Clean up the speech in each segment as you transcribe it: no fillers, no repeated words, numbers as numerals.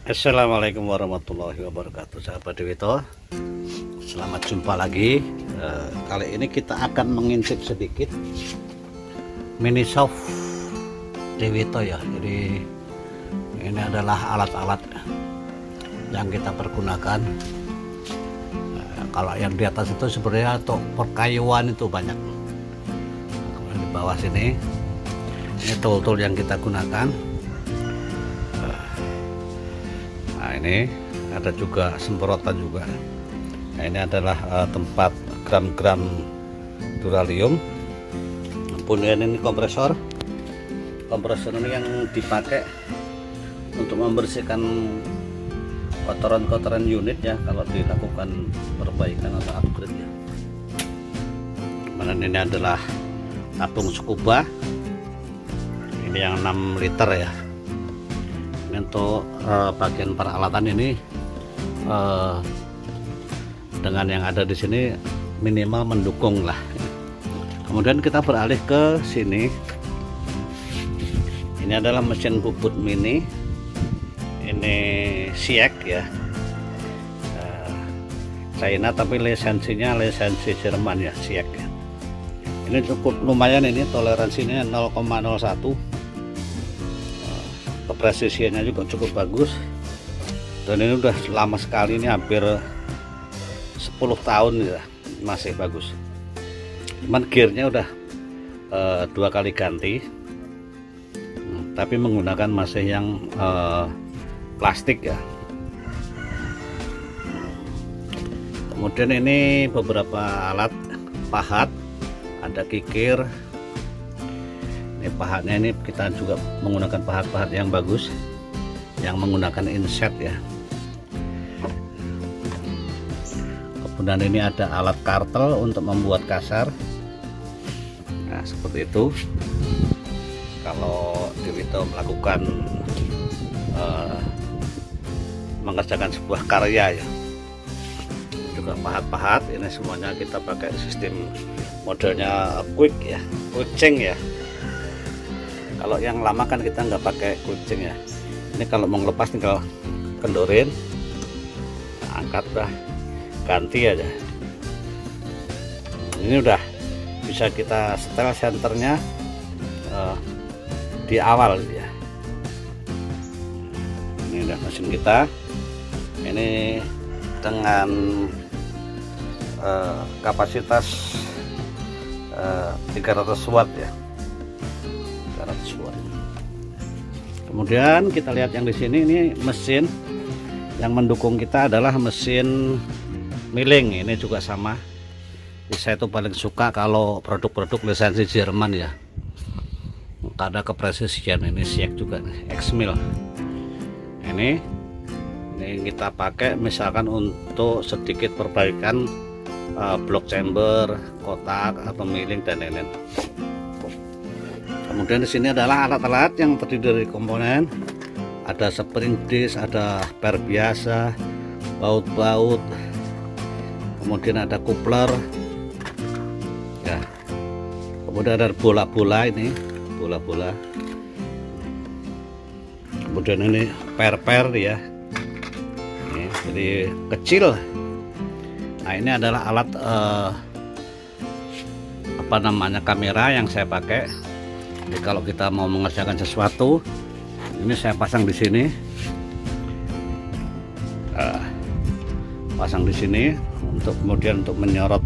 Assalamualaikum warahmatullahi wabarakatuh, sahabat Dewito. Selamat jumpa lagi. Kali ini kita akan mengintip sedikit mini shop Dewito ya. Jadi ini adalah alat-alat yang kita pergunakan. Kalau yang di atas itu sebenarnya untuk perkayuan itu banyak. Kalau di bawah sini ini tool-tool yang kita gunakan. Nah, ini ada juga semprotan juga. Nah, ini adalah tempat gram-gram duralium. Kemudian ini kompresor ini yang dipakai untuk membersihkan kotoran-kotoran unit ya, kalau dilakukan perbaikan atau upgrade ya. Kemudian ini adalah tabung scuba, ini yang 6 liter ya. Untuk bagian peralatan ini dengan yang ada di sini minimal mendukung lah. Kemudian kita beralih ke sini. Ini adalah mesin bubut mini. Ini Siek ya, China, tapi lisensinya lisensi Jerman ya, Siek ya. Ini cukup lumayan, ini toleransinya 0,01. Kepresisiannya juga cukup bagus, dan ini udah lama sekali, ini hampir 10 tahun ya, masih bagus. Cuman gearnya udah 2 kali ganti, tapi menggunakan masih yang plastik ya. Kemudian ini beberapa alat pahat, ada kikir. Pahatnya ini kita juga menggunakan pahat-pahat yang bagus, yang menggunakan inset ya. Kemudian ini ada alat kartel untuk membuat kasar. Nah, seperti itu. Kalau Dewito melakukan mengerjakan sebuah karya ya, juga pahat-pahat ini semuanya kita pakai sistem modelnya quick ya, kucing ya. Kalau yang lama kan kita nggak pakai kucing ya. Ini kalau mau ngelepas tinggal kendorin, angkat, dah ganti aja. Ini udah bisa kita setel senternya di awal ya. Ini udah mesin kita. Ini dengan kapasitas 300 watt ya. Kemudian kita lihat yang di sini, ini mesin yang mendukung kita adalah mesin milling. Ini juga sama. Saya tuh paling suka kalau produk-produk lisensi Jerman ya. Ada kepresisian. Ini Siek juga nih, X-Mill. Ini kita pakai misalkan untuk sedikit perbaikan blok chamber, kotak atau milling dan lain-lain. Kemudian di sini adalah alat-alat yang terdiri dari komponen. Ada spring disc, ada per biasa, baut-baut. Kemudian ada coupler. Ya. Kemudian ada bola-bola, ini bola-bola. Kemudian ini per-per ya. Ini, jadi kecil. Nah, ini adalah alat apa namanya, kamera yang saya pakai. Jadi kalau kita mau mengerjakan sesuatu, ini saya pasang di sini, pasang di sini untuk kemudian untuk menyorot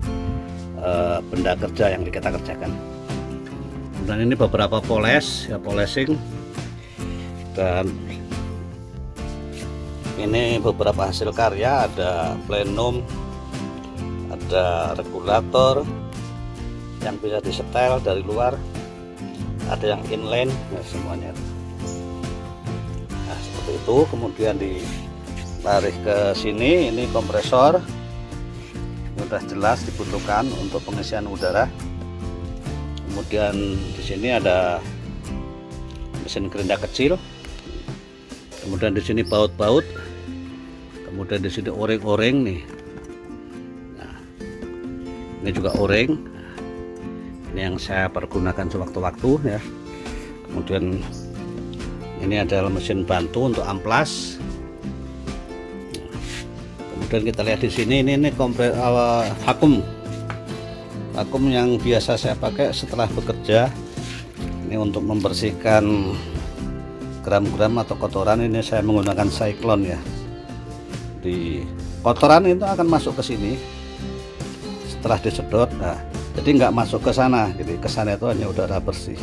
benda kerja yang kita kerjakan. Dan ini beberapa poles ya, polishing, dan ini beberapa hasil karya, ada plenum, ada regulator yang bisa disetel dari luar, ada yang inline ya, semuanya. Nah, seperti itu. Kemudian ditarik ke sini, ini kompresor. Ini sudah jelas dibutuhkan untuk pengisian udara. Kemudian di sini ada mesin gerinda kecil. Kemudian di sini baut-baut. Kemudian di sini o-ring nih. Nah, ini juga o-ring. Ini yang saya pergunakan sewaktu-waktu ya. Kemudian ini adalah mesin bantu untuk amplas. Kemudian kita lihat di sini ini vakum yang biasa saya pakai setelah bekerja. Ini untuk membersihkan gram-gram atau kotoran. Ini saya menggunakan Cyclone ya. Di kotoran itu akan masuk ke sini setelah disedot. Nah, jadi nggak masuk ke sana. Jadi ke sana itu hanya udara bersih.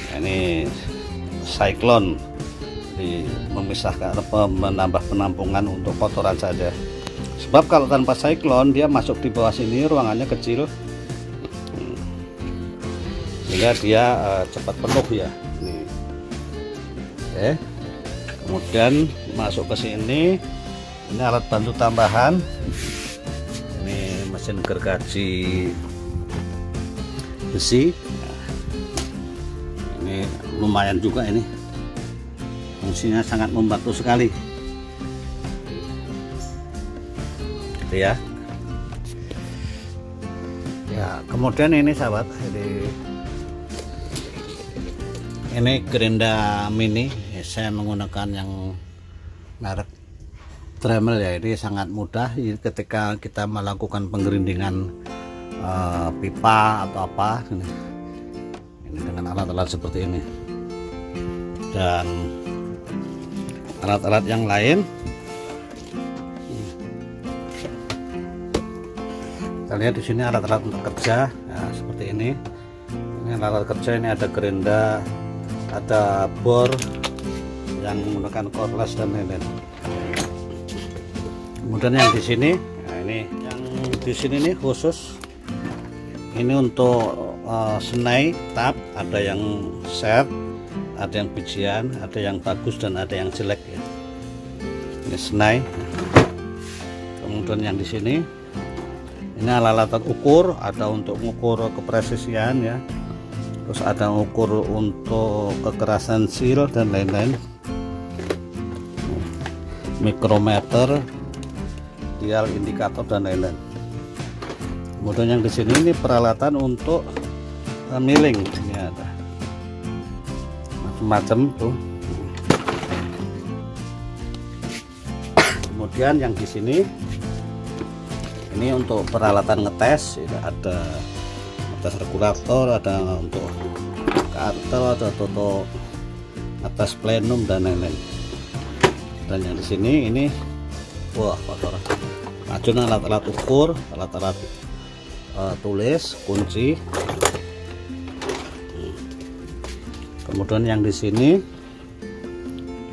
Nah, ini Cyclone memisahkan menambah penampungan untuk kotoran saja. Sebab kalau tanpa Cyclone dia masuk di bawah sini, ruangannya kecil sehingga dia cepat penuh ya. Nih. Oke. Kemudian masuk ke sini. Ini alat bantu tambahan. Ini mesin gergaji besi. Nah, ini lumayan juga ini. Fungsinya sangat membantu sekali. Gitu ya. Ya, kemudian ini sahabat, ini gerinda mini. Saya menggunakan yang merek Dremel ya. Ini sangat mudah ketika kita melakukan penggerindingan pipa atau apa. Ini dengan alat-alat seperti ini. Dan alat-alat yang lain kita lihat di sini alat-alat untuk kerja ya, seperti ini. Ini alat kerja, ini ada gerinda, ada bor yang menggunakan cordless dan lain-lain. Kemudian yang di sini, nah ini yang di sini nih khusus ini untuk senai tab, ada yang set, ada yang bijian, ada yang bagus dan ada yang jelek ya. Ini senai. Kemudian yang di sini ini alat-alat ukur, ada untuk mengukur kepresisian ya. Terus ada ukur untuk kekerasan seal dan lain-lain. Mikrometer, dial indikator dan lain-lain. Kemudian yang di sini ini peralatan untuk milling. Ini ada macam tuh. Kemudian yang di sini ini untuk peralatan ngetes, ada ngetes regulator, ada untuk kartel, ada untuk ngetes plenum dan lain-lain. Dan yang di sini ini wah kotor. Macun alat-alat ukur, alat-alat tulis, kunci. Kemudian yang di sini,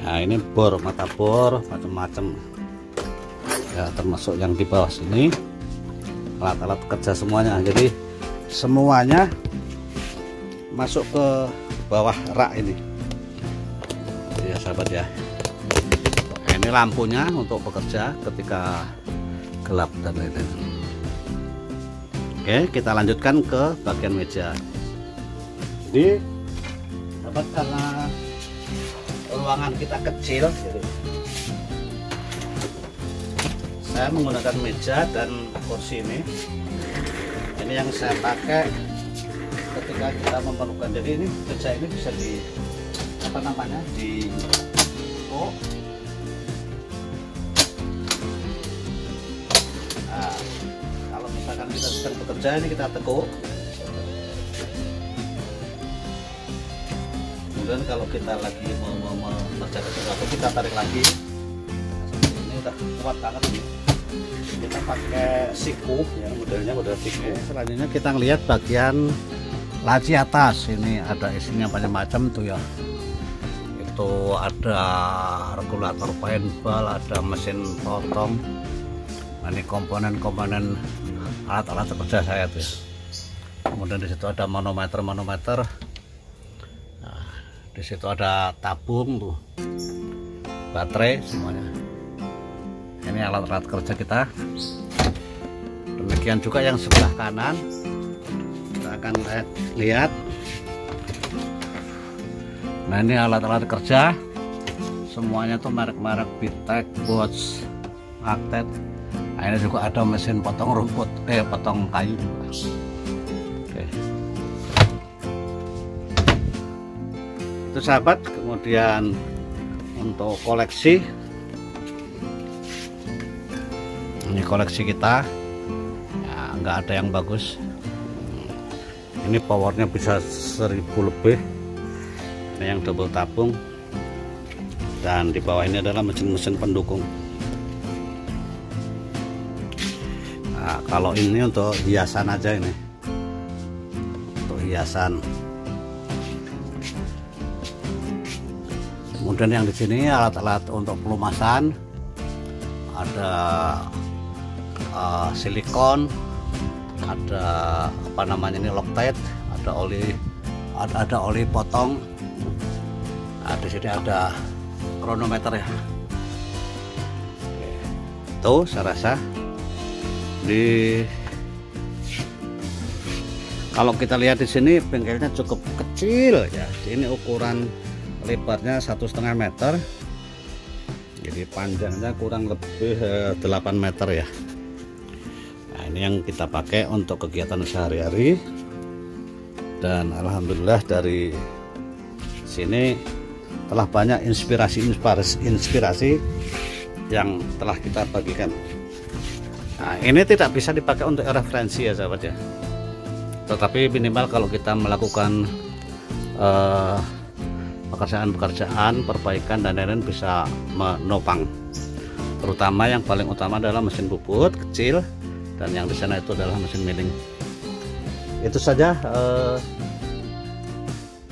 nah ini bor, mata bor, macam-macam. Ya termasuk yang di bawah sini, alat-alat kerja semuanya. Jadi semuanya masuk ke bawah rak ini. Ya sahabat ya. Nah, ini lampunya untuk bekerja ketika gelap dan lain-lain. Oke, kita lanjutkan ke bagian meja. Jadi karena ruangan kita kecil gitu, saya menggunakan meja dan kursi ini yang saya pakai ketika kita memerlukan. Jadi ini meja ini bisa di apa namanya, di nah, kalau misalkan kita sedang bekerja ini kita tekuk. Kemudian kalau kita lagi mau mengerjakan sesuatu kita tarik lagi. Nah, seperti ini udah kuat banget ini. Kita pakai siku ya, modelnya model siku. Selanjutnya kita lihat bagian laci atas. Ini ada isinya macam-macam tuh ya. Itu ada regulator paintball, ada mesin potong. Nah, ini komponen-komponen alat-alat kerja saya tuh. Kemudian di situ ada manometer. Di situ ada tabung tuh, baterai semuanya. Ini alat-alat kerja kita. Demikian juga yang sebelah kanan. Kita akan lihat. Nah ini alat-alat kerja. Semuanya tuh merek-merek Bitek, Bosch, Acted. Nah, ini juga ada mesin potong rumput, potong kayu juga. Oke. Itu sahabat. Kemudian untuk koleksi Ini koleksi kita ya, nggak ada yang bagus. Ini powernya bisa 1000 lebih. Ini yang double tabung, dan di bawah ini adalah mesin-mesin pendukung. Nah, kalau ini untuk hiasan aja, ini untuk hiasan. Kemudian yang di sini alat-alat untuk pelumasan, ada silikon, ada apa namanya ini, Loctite, ada oli potong. Nah, di sini ada kronometer ya. Tuh, saya rasa kalau kita lihat di sini bengkelnya cukup kecil ya. Ini ukuran lebarnya 1,5 meter, jadi panjangnya kurang lebih 8 meter ya. Nah, ini yang kita pakai untuk kegiatan sehari-hari, dan alhamdulillah dari sini telah banyak inspirasi yang telah kita bagikan. Nah, ini tidak bisa dipakai untuk referensi ya sahabat ya, tetapi minimal kalau kita melakukan pekerjaan-pekerjaan perbaikan dan lain-lain bisa menopang. Terutama yang paling utama adalah mesin bubut kecil, dan yang di sana itu adalah mesin milling. Itu saja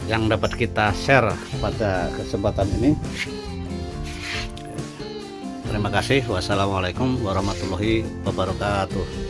yang dapat kita share pada kesempatan ini. Terima kasih. Wassalamualaikum warahmatullahi wabarakatuh.